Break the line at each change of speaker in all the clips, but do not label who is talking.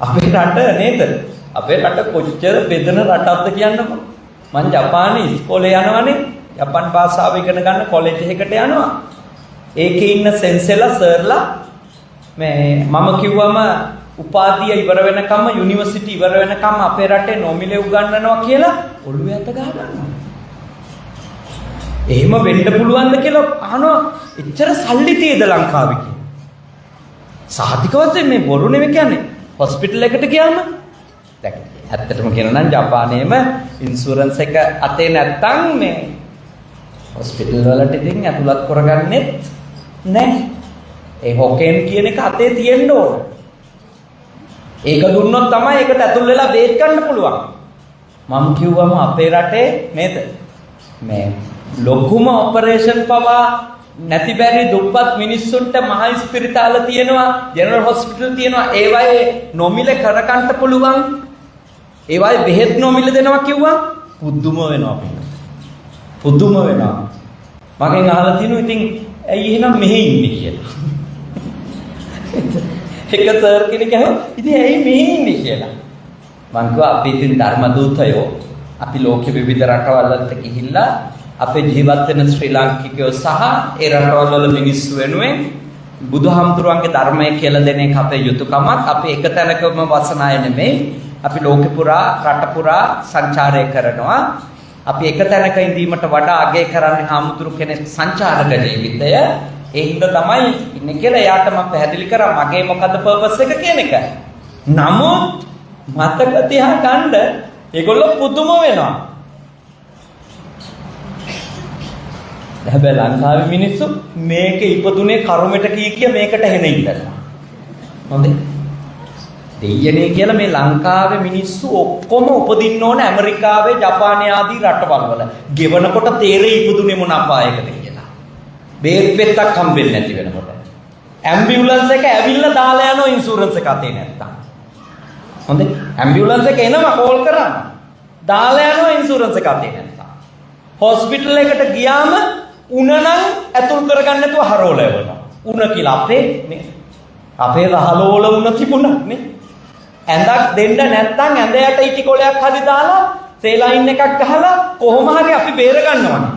අපේ රට නේද? අපේ රට කොච්චර බෙදෙන රටක්ද කියන්නකෝ. මං ජපානයේ ඉස්කෝලේ යනවනේ. ජපාන් භාෂාව ඉගෙන ගන්න කොලෙජ් එකකට යනවා. ඒකේ ඉන්න සෙන්සෙලා සර්ලා මම කිව්වම උපාධිය ඉවර වෙනකම් යුනිවර්සිටි ඉවර වෙනකම් අපේ රටේ නොමිලේ උගන්වනවා කියලා ඔළුවේ අත ගහ ගන්නවා. එහෙම වෙන්න පුළුවන්ද කියලා අහනවා. එච්චර සල්ලි තියෙද ලංකාවේ කියලා. සාහිතිකවත් මේ බොරු නෙමෙයි කියන්නේ. හොස්පිටල් එකට ගියාම දැන් ඇත්තටම කියනවා නම් ජපානයේම ඉන්ෂුරන්ස් එක අතේ නැත්තම් මේ හොස්පිටල් වලට ඉතින් ඇතුළත් කරගන්නෙත් නැහැ. ඒ හොකෙන් කියන එක අතේ තියෙන්න ඕන. ඒක දුන්නොත් තමයි ඒකට ඇතුල් වෙලා බේත් ගන්න පුළුවන්. මම කිව්වම අපේ රටේ නේද මේ ලොකුම ඔපරේෂන් පවා නැති බැරි දුප්පත් මිනිස්සුන්ට මහා ස්පිරිතාල තියෙනවා, ජෙනරල් හොස්පිටල් තියෙනවා. ඒවයේ නොමිලේ කරකන්න පුළුවන්. ඒවයේ බෙහෙත් නොමිලේ දෙනවා කිව්වා පුදුම වෙනවා අපිට. පුදුම වෙනවා. මගෙන් අහලා තිනු ඉතින් ඇයි එහෙනම් මෙහෙ ඉන්නේ කියලා. එක සර් කෙනෙක් අහුවා ඉතින් ඇයි මෙහෙ ඉන්නේ කියලා. මං කිව්වා අපි ඉතින් ධර්ම දූතයෝ අපි ලෝකෙ විවිධ රටවල් වලට ගිහිල්ලා අපේ ජීවත් වෙන ශ්‍රී ලාංකිකයෝ සහ ඒ රටවල් වල මිනිස්සු වෙනුවෙන් බුදුහාමුදුරුවන්ගේ ධර්මය කියලා දෙන එක අපේ යුතුයකමක්. අපි එක තැනකම වසන අය නෙමෙයි. අපි ලෝකෙ පුරා රට පුරා සංචාරය කරනවා. අපි එක තැනක ඉඳීමට වඩා අගය කරන්නේ හාමුදුරු කෙනෙක් සංචාරක ජීවිතය. ඒ හින්දා තමයි ඉන්නේ කියලා එයාට මම පැහැදිලි කරා මගේ මොකද්ද පර්පස් එක කියන එක. නමුත් මතක තියා ගන්න ඒගොල්ලෝ පුදුම වෙනවා. හැබැයි ලංකාවේ මිනිස්සු මේක ඉපදුනේ කරුමෙට කිය මේකට හෙන ඉන්නවා. හොඳේ. දෙයනේ කියලා මේ ලංකාවේ මිනිස්සු ඔක්කොම උපදින්න ඕන ඇමරිකාවේ, ජපානයේ ආදී රටවල් වල. ගෙවනකොට තේරෙයි ඉපදුනේ මොන අපායකද කියලා. බේත් පෙත්තක් හම්බෙන්නේ නැති වෙනකොට. ඇම්බියුලන්ස් එක ඇවිල්ලා දාලා යනවා ඉන්ෂුරන්ස් එක අතේ නැත්තම්. හොඳේ. ඇම්බියුලන්ස් එක එනවා කෝල් කරන්න. දාලා යනවා ඉන්ෂුරන්ස් එක අතේ නැත්තම්. හොස්පිටල් එකට ගියාම උණ නම් ඇතුල් කරගන්න නැතුව හරවල යවනවා. උණ කියලා අපේ රහලෝල උණ තිබුණා නේ. ඇඳක් දෙන්න නැත්තම් ඇඳ යට ඉටි කොලයක් හරි දාලා සේලයින් එකක් ගහලා කොහොම හරි අපි බේර ගන්නවනේ.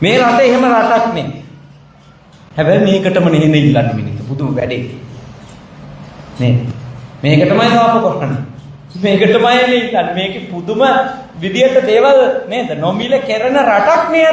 මේ රට එහෙම රටක් නේ. හැබැයි මේකටම නෙහෙන ඉල්ලන්නේ මිනිස්සු පුදුම වැඩේ. නේ. මේකටමයි දාපු කරන්නේ. මේකටමයි ඉල්ලන්නේ. මේකේ පුදුම විදියට දේවල් නේද? නොමිලේ කරන රටක් නේ.